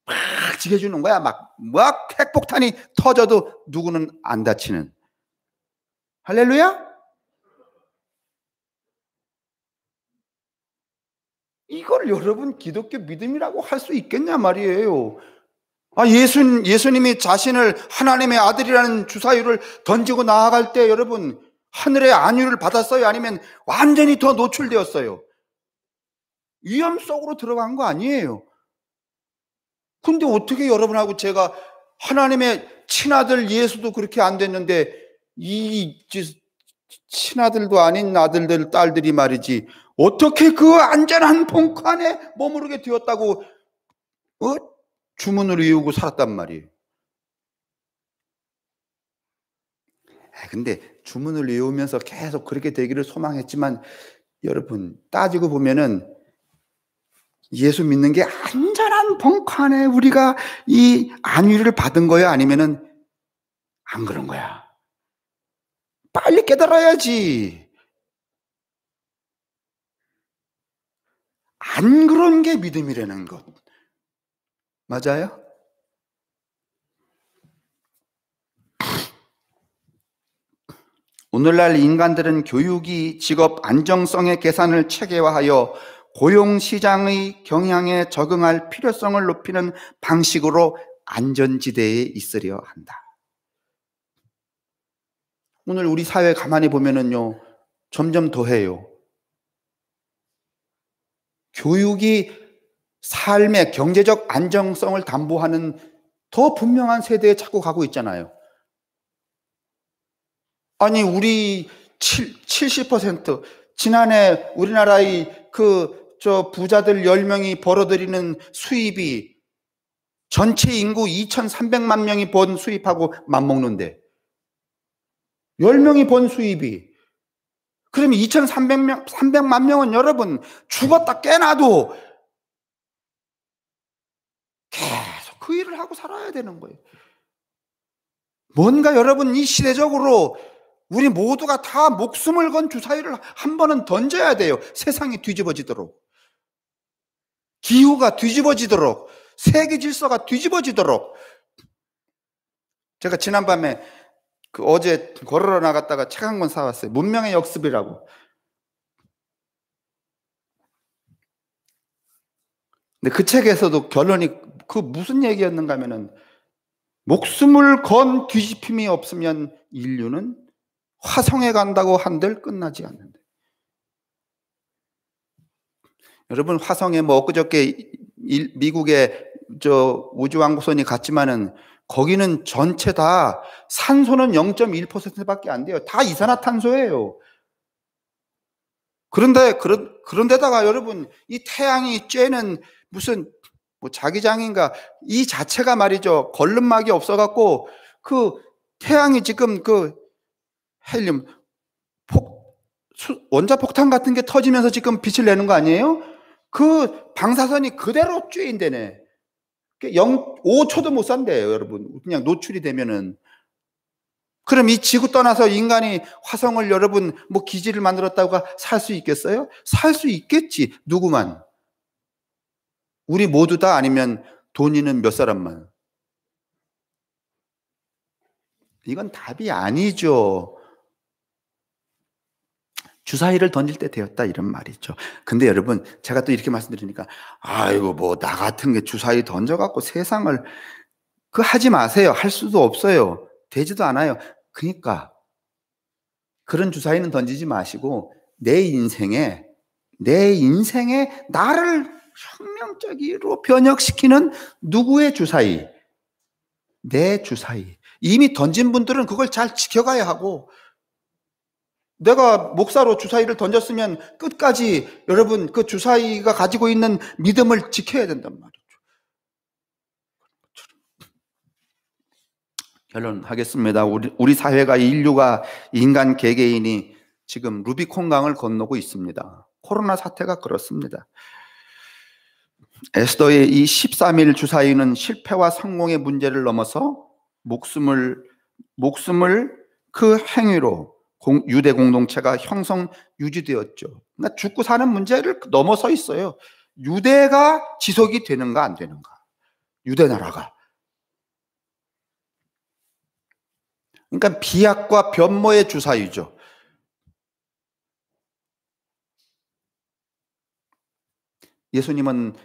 막 지켜주는 거야. 막 핵폭탄이 터져도 누구는 안 다치는. 할렐루야? 이걸 여러분 기독교 믿음이라고 할 수 있겠냐 말이에요. 예수님이 자신을 하나님의 아들이라는 주사위를 던지고 나아갈 때 여러분 하늘의 안위를 받았어요? 아니면 완전히 더 노출되었어요? 위험 속으로 들어간 거 아니에요. 근데 어떻게 여러분하고 제가 하나님의 친아들 예수도 그렇게 안 됐는데 이 친아들도 아닌 아들들, 딸들이 말이지 어떻게 그 안전한 벙커 안에 머무르게 되었다고 주문을 외우고 살았단 말이에요. 근데 주문을 외우면서 계속 그렇게 되기를 소망했지만 여러분 따지고 보면은 예수 믿는 게 안전한 벙커 안에 우리가 이 안위를 받은 거야? 아니면은 안 그런 거야? 빨리 깨달아야지. 안 그런 게 믿음이라는 것. 맞아요? 오늘날 인간들은 교육이 직업 안정성의 계산을 체계화하여 고용시장의 경향에 적응할 필요성을 높이는 방식으로 안전지대에 있으려 한다. 오늘 우리 사회 가만히 보면은요, 점점 더해요. 교육이 삶의 경제적 안정성을 담보하는 더 분명한 세대에 자꾸 가고 있잖아요. 아니, 우리 70% 지난해 우리나라의 부자들 10명이 벌어들이는 수입이 전체 인구 2,300만 명이 번 수입하고 맞먹는데 10명이 번 수입이 그러면 2,300만 명은 여러분 죽었다 깨나도 계속 그 일을 하고 살아야 되는 거예요. 뭔가 여러분 이 시대적으로 우리 모두가 다 목숨을 건 주사위를 한 번은 던져야 돼요. 세상이 뒤집어지도록. 기후가 뒤집어지도록. 세계 질서가 뒤집어지도록. 제가 지난밤에 어제 걸으러 나갔다가 책 한 권 사왔어요. 문명의 역습이라고. 근데 그 책에서도 결론이 무슨 얘기였는가 하면은 목숨을 건 뒤집힘이 없으면 인류는 화성에 간다고 한들 끝나지 않는다. 여러분 화성에 엊그저께 미국의 우주왕복선이 갔지만은 거기는 전체 다 산소는 0.1%밖에 안 돼요. 다 이산화탄소예요. 그런데다가 여러분 이 태양이 쬐는 무슨 자기장인가 이 자체가 말이죠. 걸름막이 없어갖고 태양이 지금 헬륨 원자폭탄 같은 게 터지면서 지금 빛을 내는 거 아니에요? 그 방사선이 그대로 쬐인대네. 5초도 못 산대요, 여러분. 그냥 노출이 되면은. 그럼 이 지구 떠나서 인간이 화성을 여러분 기지를 만들었다고 살 수 있겠어요? 살 수 있겠지. 누구만. 우리 모두 다 아니면 돈 있는 몇 사람만. 이건 답이 아니죠. 주사위를 던질 때 되었다 이런 말이죠. 근데 여러분 제가 또 이렇게 말씀드리니까 아이고 나 같은 게 주사위 던져갖고 세상을 하지 마세요. 할 수도 없어요. 되지도 않아요. 그러니까 그런 주사위는 던지지 마시고 내 인생에 나를 혁명적으로 변혁시키는 누구의 주사위? 내 주사위. 이미 던진 분들은 그걸 잘 지켜가야 하고 내가 목사로 주사위를 던졌으면 끝까지 여러분 그 주사위가 가지고 있는 믿음을 지켜야 된단 말이죠. 결론하겠습니다. 우리 사회가 인류가 인간 개개인이 지금 루비콘 강을 건너고 있습니다. 코로나 사태가 그렇습니다. 에스더의 이 13일 주사위는 실패와 성공의 문제를 넘어서 목숨을 그 행위로 유대 공동체가 형성 유지되었죠. 그러니까 죽고 사는 문제를 넘어서 있어요. 유대가 지속이 되는가 안 되는가. 유대 나라가. 그러니까 비약과 변모의 주사위죠. 예수님은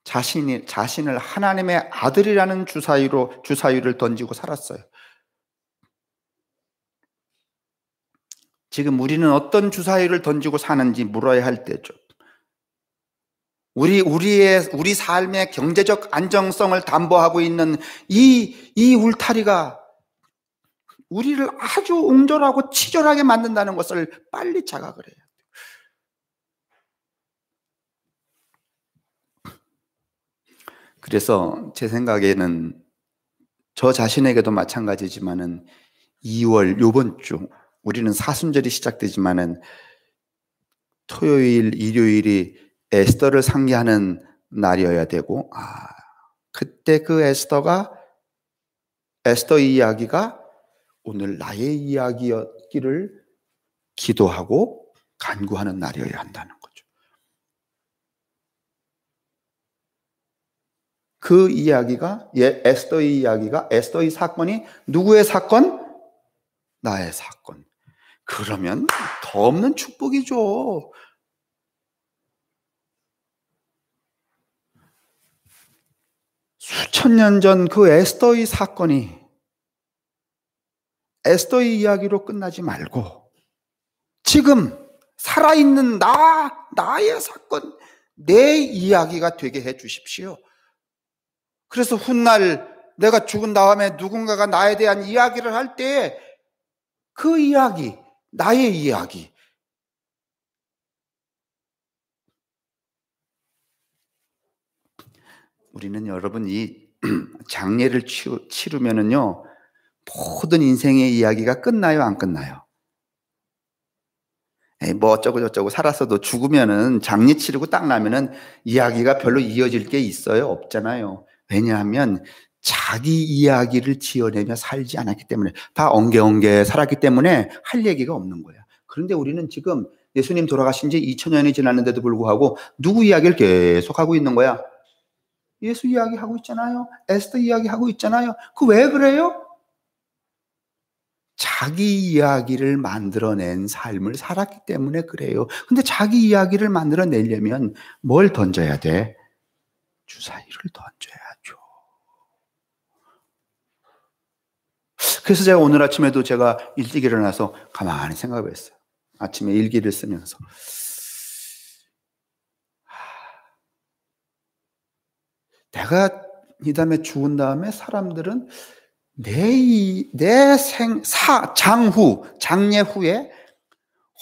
자신을 하나님의 아들이라는 주사위를 던지고 살았어요. 지금 우리는 어떤 주사위를 던지고 사는지 물어야 할 때죠. 우리 삶의 경제적 안정성을 담보하고 있는 이 울타리가 우리를 아주 옹졸하고 치졸하게 만든다는 것을 빨리 자각을 해요. 그래서 제 생각에는 저 자신에게도 마찬가지지만은 2월 요번 주 우리는 사순절이 시작되지만은 토요일, 일요일이 에스더를 상기하는 날이어야 되고, 그때 그 에스더의 이야기가 오늘 나의 이야기였기를 기도하고 간구하는 날이어야 한다는 거죠. 그 이야기가, 에스더의 사건이 누구의 사건? 나의 사건. 그러면 더 없는 축복이죠. 수천 년 전 그 에스더의 사건이 에스더의 이야기로 끝나지 말고 지금 살아있는 나의 사건, 내 이야기가 되게 해 주십시오. 그래서 훗날 내가 죽은 다음에 누군가가 나에 대한 이야기를 할 때 그 이야기, 나의 이야기, 우리는 여러분 이 장례를 치르면은요 모든 인생의 이야기가 끝나요, 안 끝나요? 뭐 어쩌고 저쩌고 살았어도 죽으면은 장례 치르고 딱 나면은 이야기가 별로 이어질 게 있어요? 없잖아요. 왜냐하면 자기 이야기를 지어내며 살지 않았기 때문에, 다 엉개엉개 살았기 때문에 할 얘기가 없는 거야. 그런데 우리는 지금 예수님 돌아가신 지 2000년이 지났는데도 불구하고 누구 이야기를 계속 하고 있는 거야? 예수 이야기하고 있잖아요. 에스더 이야기하고 있잖아요. 그 왜 그래요? 자기 이야기를 만들어낸 삶을 살았기 때문에 그래요. 근데 자기 이야기를 만들어내려면 뭘 던져야 돼? 주사위를 던져야죠. 그래서 제가 오늘 아침에도 제가 일찍 일어나서 가만히 생각을 했어요. 아침에 일기를 쓰면서. 내가 이 다음에 죽은 다음에 사람들은 장례 후에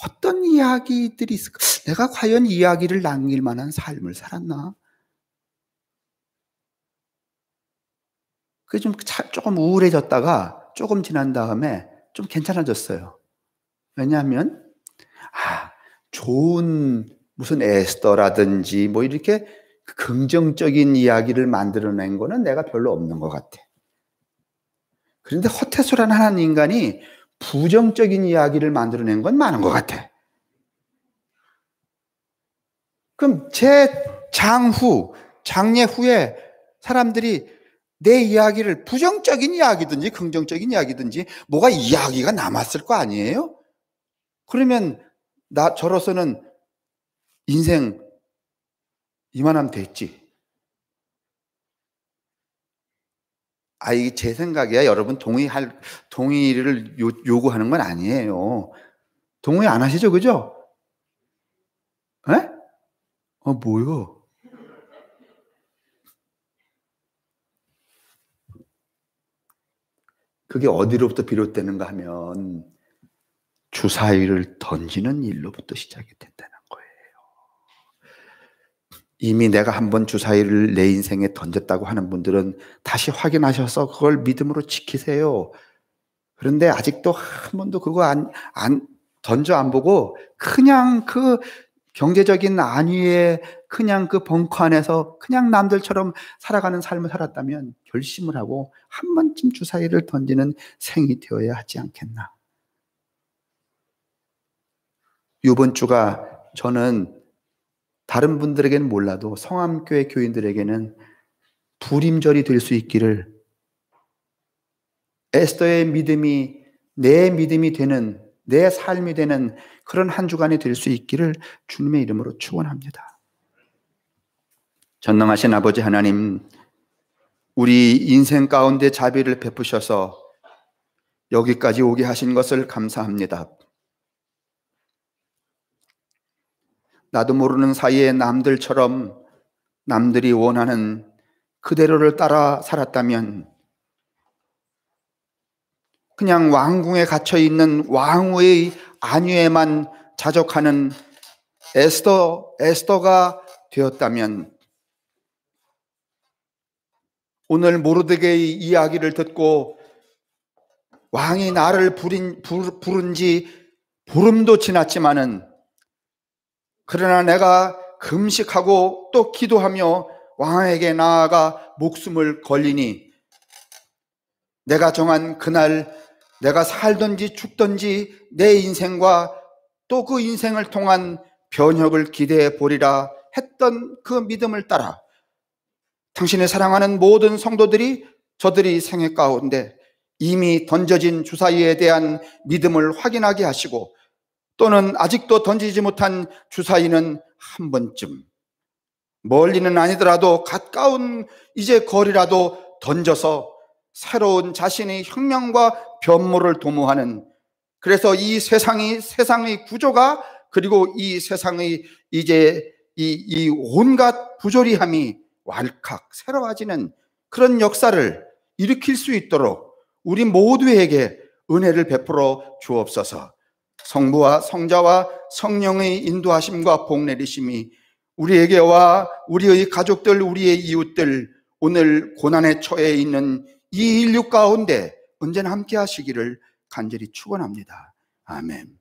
어떤 이야기들이 있을까? 내가 과연 이야기를 남길 만한 삶을 살았나? 그게 조금 우울해졌다가 조금 지난 다음에 좀 괜찮아졌어요. 왜냐하면, 좋은 무슨 에스더라든지 뭐 이렇게 긍정적인 이야기를 만들어낸 거는 내가 별로 없는 것 같아. 그런데 허태소란 한 인간이 부정적인 이야기를 만들어낸 건 많은 것 같아. 그럼 제 장례 후에 사람들이 내 이야기를 부정적인 이야기든지 긍정적인 이야기든지 뭐가 이야기가 남았을 거 아니에요? 그러면 저로서는 인생 이만하면 됐지. 이게 제 생각이야. 여러분 동의를 요구하는 건 아니에요. 동의 안 하시죠? 그죠? 에? 뭐요? 그게 어디로부터 비롯되는가 하면 주사위를 던지는 일로부터 시작이 된다는 거예요. 이미 내가 한번 주사위를 내 인생에 던졌다고 하는 분들은 다시 확인하셔서 그걸 믿음으로 지키세요. 그런데 아직도 한 번도 그거 안 보고 그냥 그 경제적인 안위에 그냥 그 벙커 안에서 그냥 남들처럼 살아가는 삶을 살았다면 결심을 하고 한 번쯤 주사위를 던지는 생이 되어야 하지 않겠나. 이번 주가 저는 다른 분들에게는 몰라도 성암교회 교인들에게는 불임절이 될 수 있기를, 에스더의 믿음이 내 믿음이 되는, 내 삶이 되는 그런 한 주간이 될 수 있기를 주님의 이름으로 축원합니다. 전능하신 아버지 하나님, 우리 인생 가운데 자비를 베푸셔서 여기까지 오게 하신 것을 감사합니다. 나도 모르는 사이에 남들처럼 남들이 원하는 그대로를 따라 살았다면, 그냥 왕궁에 갇혀 있는 왕후의 안위에만 자족하는 에스더가 되었다면, 오늘 모르드게의 이야기를 듣고 왕이 나를 부른 지 보름도 지났지만은, 그러나 내가 금식하고 또 기도하며 왕에게 나아가 목숨을 걸리니, 내가 정한 그날 내가 살든지 죽든지 내 인생과 또 그 인생을 통한 변혁을 기대해 보리라 했던 그 믿음을 따라 당신의 사랑하는 모든 성도들이 저들이 생애 가운데 이미 던져진 주사위에 대한 믿음을 확인하게 하시고, 또는 아직도 던지지 못한 주사위는 한 번쯤, 멀리는 아니더라도 가까운 이제 거리라도 던져서 새로운 자신의 혁명과 변모를 도모하는, 그래서 이 세상의 구조가, 그리고 이 세상의 이제 이 온갖 부조리함이 왈칵 새로워지는 그런 역사를 일으킬 수 있도록 우리 모두에게 은혜를 베풀어 주옵소서. 성부와 성자와 성령의 인도하심과 복내리심이 우리에게와 우리의 가족들, 우리의 이웃들, 오늘 고난에 처해 있는 이 인류 가운데 언제나 함께 하시기를 간절히 축원합니다. 아멘.